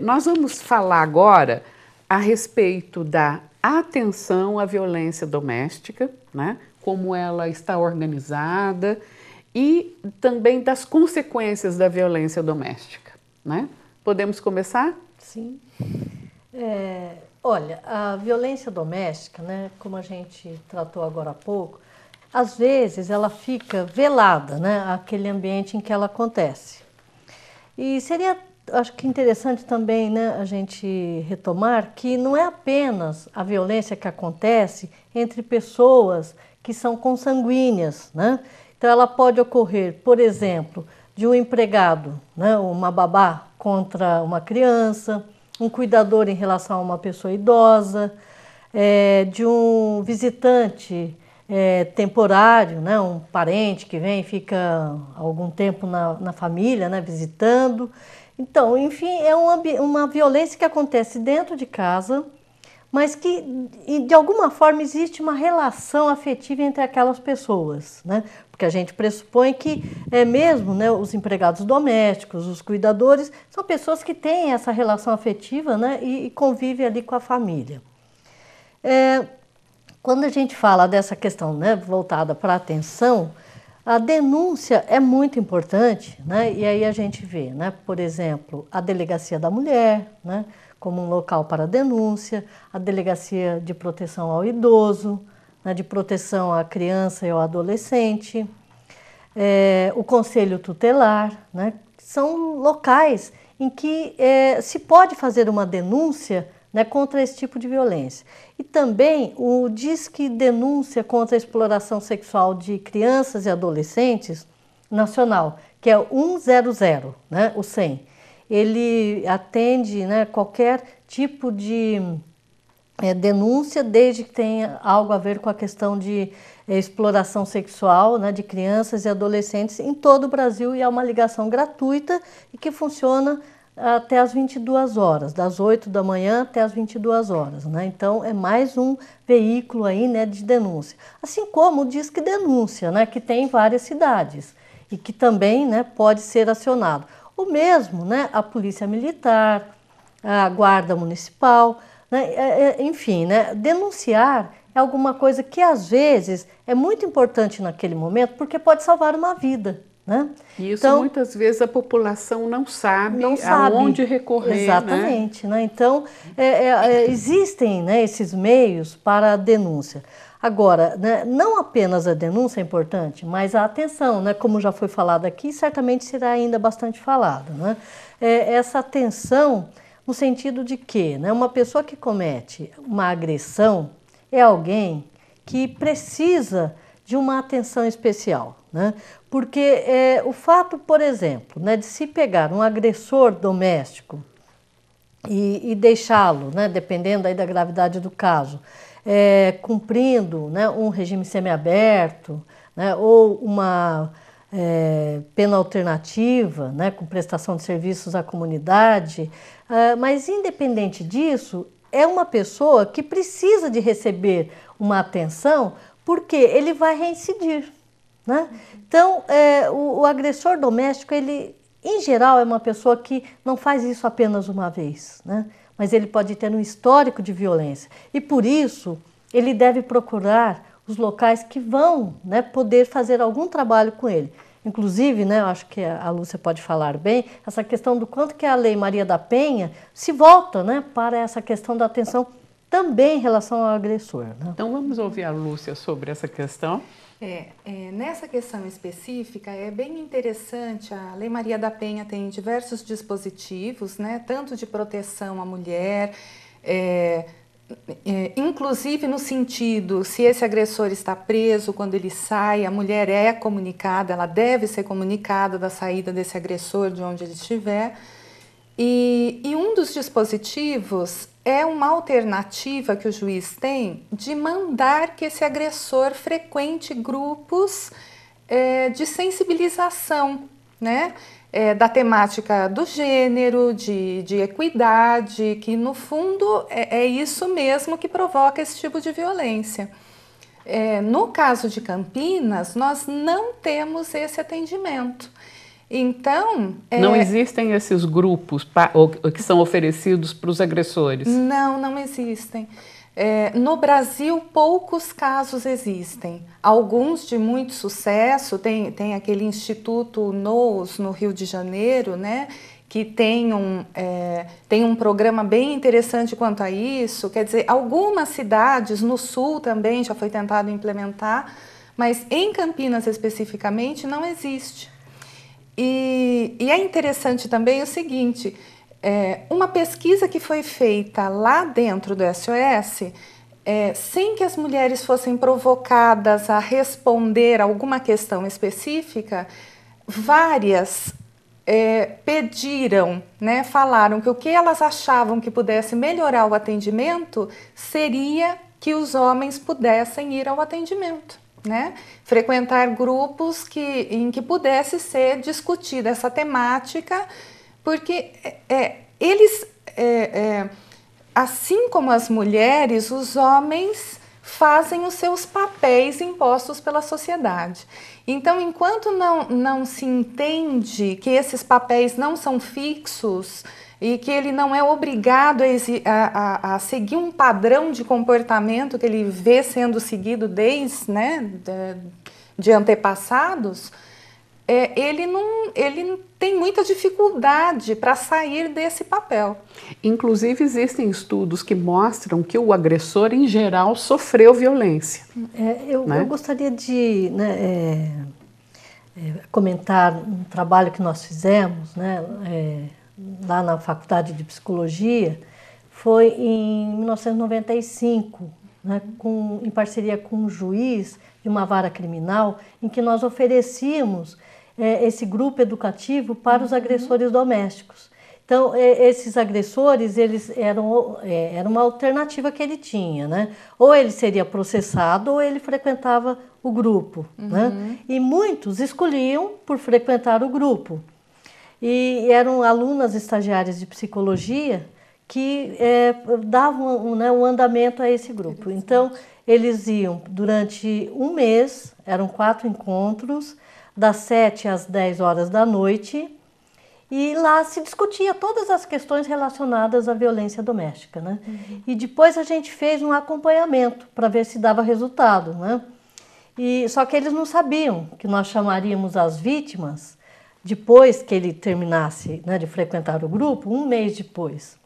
Nós vamos falar agora a respeito da atenção à violência doméstica, né? Como ela está organizada e também das consequências da violência doméstica, né? Podemos começar? Sim. Olha, a violência doméstica, né, como a gente tratou agora há pouco, às vezes ela fica velada, né, aquele ambiente em que ela acontece. E seria, acho que interessante também, né, a gente retomar que não é apenas a violência que acontece entre pessoas que são consanguíneas, né? Então ela pode ocorrer, por exemplo, de um empregado, né, uma babá contra uma criança, um cuidador em relação a uma pessoa idosa, de um visitante temporário, né, um parente que vem e fica algum tempo na família, né, visitando. Então, enfim, é uma violência que acontece dentro de casa, mas que de alguma forma existe uma relação afetiva entre aquelas pessoas, né? Porque a gente pressupõe que mesmo, né, os empregados domésticos, os cuidadores, são pessoas que têm essa relação afetiva, né, e convivem ali com a família. Quando a gente fala dessa questão, né, voltada para a atenção, a denúncia é muito importante, né? E aí a gente vê, né, por exemplo, a Delegacia da Mulher, né, como um local para denúncia, a Delegacia de Proteção ao Idoso, né, de proteção à criança e ao adolescente, o Conselho Tutelar, né, são locais em que se pode fazer uma denúncia, né, contra esse tipo de violência. E também o Disque Denúncia contra a Exploração Sexual de Crianças e Adolescentes Nacional, que é o 100, né, o 100. Ele atende, né, qualquer tipo de denúncia, desde que tenha algo a ver com a questão de exploração sexual, né, de crianças e adolescentes em todo o Brasil, e é uma ligação gratuita e que funciona até as 22 horas, das 8 da manhã até as 22 horas, né? Então é mais um veículo aí, né, de denúncia. Assim como o Disque Denúncia, né, que tem em várias cidades e que também, né, pode ser acionado. O mesmo, né, a Polícia Militar, a Guarda Municipal, né, enfim, né, denunciar é alguma coisa que às vezes é muito importante naquele momento porque pode salvar uma vida. Né? E isso então, muitas vezes a população não sabe aonde recorrer. Exatamente. Né? Então, existem, né, esses meios para a denúncia. Agora, né, não apenas a denúncia é importante, mas a atenção, né, como já foi falado aqui, certamente será ainda bastante falado. Né? Essa atenção no sentido de que, né, uma pessoa que comete uma agressão é alguém que precisa de uma atenção especial, né? Porque o fato, por exemplo, né, de se pegar um agressor doméstico e deixá-lo, né, dependendo aí da gravidade do caso, cumprindo, né, um regime semiaberto, né, ou uma pena alternativa, né, com prestação de serviços à comunidade, mas independente disso, é uma pessoa que precisa de receber uma atenção porque ele vai reincidir. Né? Então, o agressor doméstico, ele, em geral, é uma pessoa que não faz isso apenas uma vez, né? Mas ele pode ter um histórico de violência. E, por isso, ele deve procurar os locais que vão, né, poder fazer algum trabalho com ele. Inclusive, né, eu acho que a Lúcia pode falar bem, essa questão do quanto que a Lei Maria da Penha se volta, né, para essa questão da atenção também em relação ao agressor. Né? Então vamos ouvir a Lúcia sobre essa questão. Nessa questão específica é bem interessante, a Lei Maria da Penha tem diversos dispositivos, né, tanto de proteção à mulher, inclusive no sentido, se esse agressor está preso, quando ele sai, a mulher é comunicada, ela deve ser comunicada da saída desse agressor de onde ele estiver. E um dos dispositivos é uma alternativa que o juiz tem de mandar que esse agressor frequente grupos de sensibilização, né? Da temática do gênero, de equidade, que no fundo é isso mesmo que provoca esse tipo de violência. No caso de Campinas, nós não temos esse atendimento. Então... Não existem esses grupos que são oferecidos para os agressores? Não, não existem. No Brasil, poucos casos existem. Alguns de muito sucesso, tem aquele Instituto NOS, no Rio de Janeiro, né, que tem um programa bem interessante quanto a isso. Quer dizer, algumas cidades no sul também já foi tentado implementar, mas em Campinas especificamente não existe. E é interessante também o seguinte, uma pesquisa que foi feita lá dentro do SOS, sem que as mulheres fossem provocadas a responder alguma questão específica, várias pediram, né, falaram que o que elas achavam que pudesse melhorar o atendimento seria que os homens pudessem ir ao atendimento, né? Frequentar grupos em que pudesse ser discutida essa temática, porque eles, assim como as mulheres, os homens fazem os seus papéis impostos pela sociedade. Então, enquanto não se entende que esses papéis não são fixos e que ele não é obrigado a seguir um padrão de comportamento que ele vê sendo seguido desde, né, de antepassados, ele tem muita dificuldade para sair desse papel. Inclusive, existem estudos que mostram que o agressor, em geral, sofreu violência. Eu gostaria de comentar um trabalho que nós fizemos, né, lá na Faculdade de Psicologia, foi em 1995, né, em parceria com um juiz de uma vara criminal, em que nós oferecíamos esse grupo educativo para os agressores domésticos. Então, esses agressores, eles era uma alternativa que ele tinha, né? Ou ele seria processado ou ele frequentava o grupo, né? E muitos escolhiam por frequentar o grupo. E eram alunas estagiárias de psicologia que davam um andamento a esse grupo. Então, eles iam durante um mês, eram 4 encontros, das 7 às 10 horas da noite, e lá se discutia todas as questões relacionadas à violência doméstica, né? E depois a gente fez um acompanhamento para ver se dava resultado, né? Só que eles não sabiam que nós chamaríamos as vítimas depois que ele terminasse, né, de frequentar o grupo, um mês depois.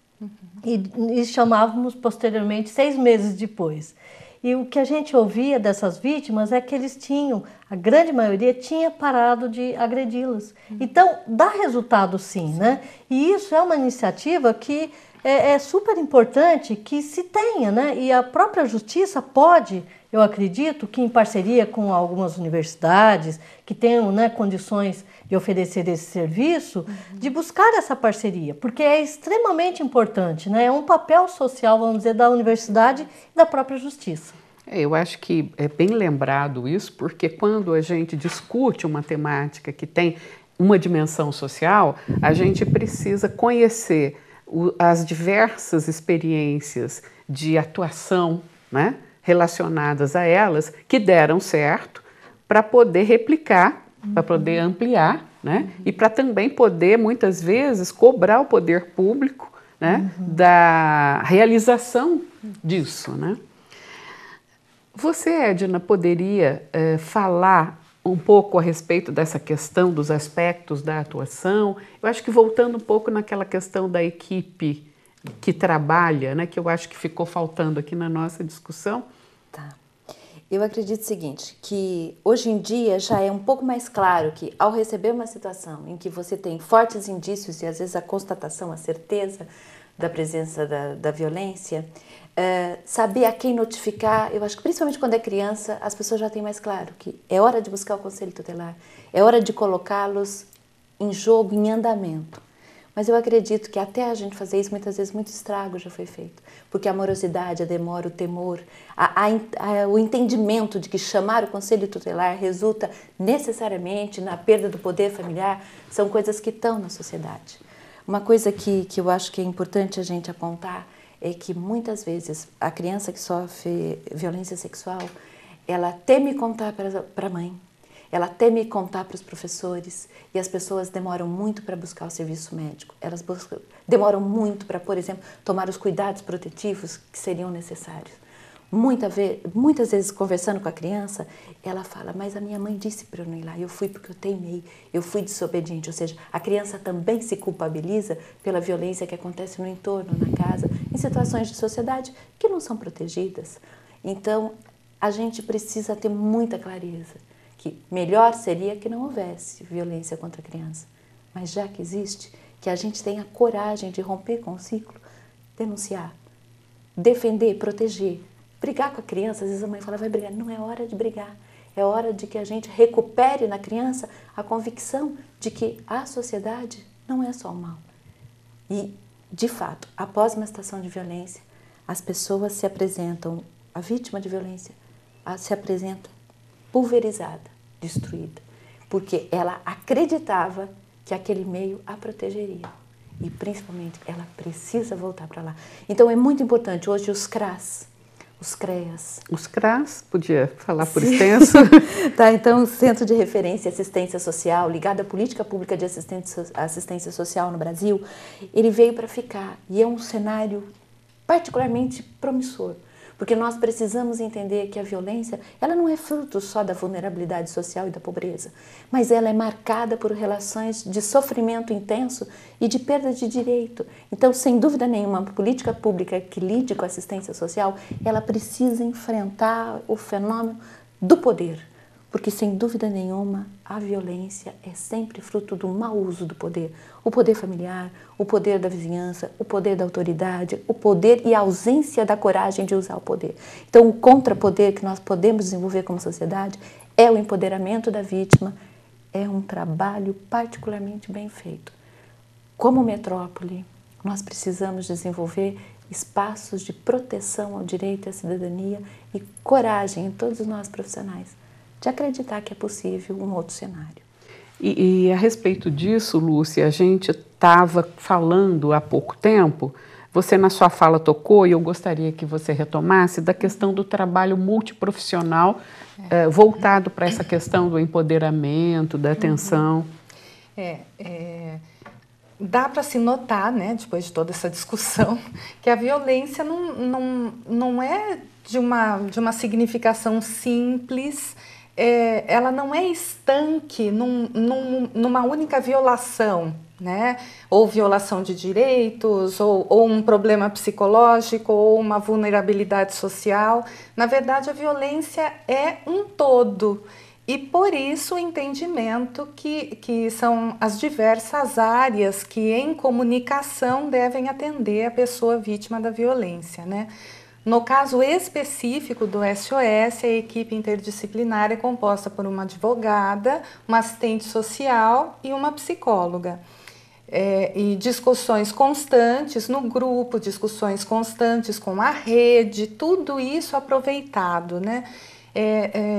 E chamávamos posteriormente 6 meses depois. E o que a gente ouvia dessas vítimas é que eles tinham, a grande maioria tinha parado de agredi-las. Então, dá resultado sim, né? E isso é uma iniciativa que é super importante que se tenha, né? E a própria justiça pode, eu acredito, que em parceria com algumas universidades que tenham, né, condições de oferecer esse serviço, de buscar essa parceria, porque é extremamente importante, né? É um papel social, vamos dizer, da universidade e da própria justiça. Eu acho que é bem lembrado isso, porque quando a gente discute uma temática que tem uma dimensão social, a gente precisa conhecer as diversas experiências de atuação, né, relacionadas a elas, que deram certo, para poder replicar, para poder ampliar, né, e para também poder, muitas vezes, cobrar o poder público, né, da realização disso, né. Você, Edna, poderia falar um pouco a respeito dessa questão dos aspectos da atuação? Eu acho que voltando um pouco naquela questão da equipe que trabalha, né, que eu acho que ficou faltando aqui na nossa discussão. Tá. Eu acredito o seguinte, que hoje em dia já é um pouco mais claro que ao receber uma situação em que você tem fortes indícios e às vezes a constatação, a certeza da presença da violência, saber a quem notificar, eu acho que principalmente quando é criança, as pessoas já têm mais claro que é hora de buscar o conselho tutelar, é hora de colocá-los em jogo, em andamento. Mas eu acredito que até a gente fazer isso, muitas vezes muito estrago já foi feito. Porque a morosidade, a demora, o temor, o entendimento de que chamar o conselho tutelar resulta necessariamente na perda do poder familiar, são coisas que estão na sociedade. Uma coisa que eu acho que é importante a gente apontar é que muitas vezes a criança que sofre violência sexual, ela teme contar para a mãe. ela teme contar para os professores e as pessoas demoram muito para buscar o serviço médico. Elas demoram muito para, por exemplo, tomar os cuidados protetivos que seriam necessários. Muitas vezes, conversando com a criança, ela fala, mas a minha mãe disse para eu não ir lá, eu fui porque eu teimei, eu fui desobediente. Ou seja, a criança também se culpabiliza pela violência que acontece no entorno, na casa, em situações de sociedade que não são protegidas. Então, a gente precisa ter muita clareza que melhor seria que não houvesse violência contra a criança. Mas já que existe, que a gente tenha coragem de romper com o ciclo, denunciar, defender, proteger. Brigar com a criança, às vezes a mãe fala, vai brigar. Não é hora de brigar. É hora de que a gente recupere na criança a convicção de que a sociedade não é só o mal. E, de fato, após uma situação de violência, as pessoas se apresentam, a vítima de violência se apresenta pulverizada, destruída, porque ela acreditava que aquele meio a protegeria. E, principalmente, ela precisa voltar para lá. Então, é muito importante hoje os CRAS, os CREAS. Os CRAS, podia falar por extenso. Tá, então, o Centro de Referência e Assistência Social, ligado à Política Pública de Assistência Social no Brasil, ele veio para ficar e é um cenário particularmente promissor, porque nós precisamos entender que a violência, ela não é fruto só da vulnerabilidade social e da pobreza, mas ela é marcada por relações de sofrimento intenso e de perda de direito. Então, sem dúvida nenhuma, uma política pública que lide com a assistência social, ela precisa enfrentar o fenômeno do poder, porque sem dúvida nenhuma a violência é sempre fruto do mau uso do poder. O poder familiar, o poder da vizinhança, o poder da autoridade, o poder e a ausência da coragem de usar o poder. Então, o contrapoder que nós podemos desenvolver como sociedade é o empoderamento da vítima, é um trabalho particularmente bem feito. Como metrópole, nós precisamos desenvolver espaços de proteção ao direito e à cidadania e coragem em todos nós profissionais de acreditar que é possível um outro cenário. E a respeito disso, Lúcia, a gente estava falando há pouco tempo, você na sua fala tocou e eu gostaria que você retomasse da questão do trabalho multiprofissional voltado para essa questão do empoderamento, da atenção. Dá para se notar, né, depois de toda essa discussão, que a violência não é de uma significação simples. Ela não é estanque numa única violação, né? Ou violação de direitos, ou um problema psicológico, ou uma vulnerabilidade social. Na verdade, a violência é um todo. E por isso o entendimento que são as diversas áreas que em comunicação devem atender a pessoa vítima da violência, né? No caso específico do SOS, a equipe interdisciplinar é composta por uma advogada, uma assistente social e uma psicóloga. E discussões constantes no grupo, discussões constantes com a rede, tudo isso aproveitado, né?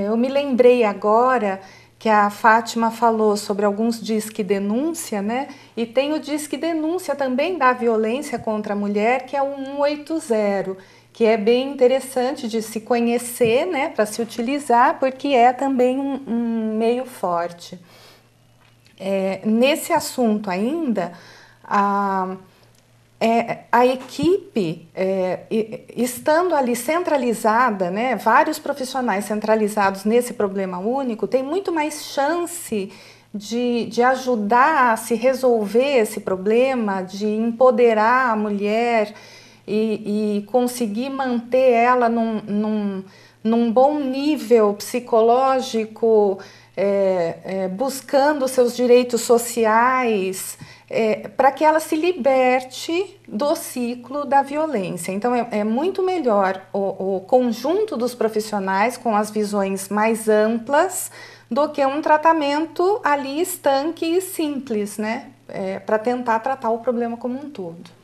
Eu me lembrei agora que a Fátima falou sobre alguns disque denúncia, né? E tem o disque denúncia também da violência contra a mulher, que é o 180, que é bem interessante de se conhecer, né, para se utilizar, porque é também um meio forte. Nesse assunto ainda, a equipe, estando ali centralizada, né, vários profissionais centralizados nesse problema único, tem muito mais chance de ajudar a se resolver esse problema, de empoderar a mulher e conseguir manter ela num bom nível psicológico, buscando seus direitos sociais, para que ela se liberte do ciclo da violência. Então, é muito melhor o conjunto dos profissionais com as visões mais amplas do que um tratamento ali estanque e simples, né? Para tentar tratar o problema como um todo.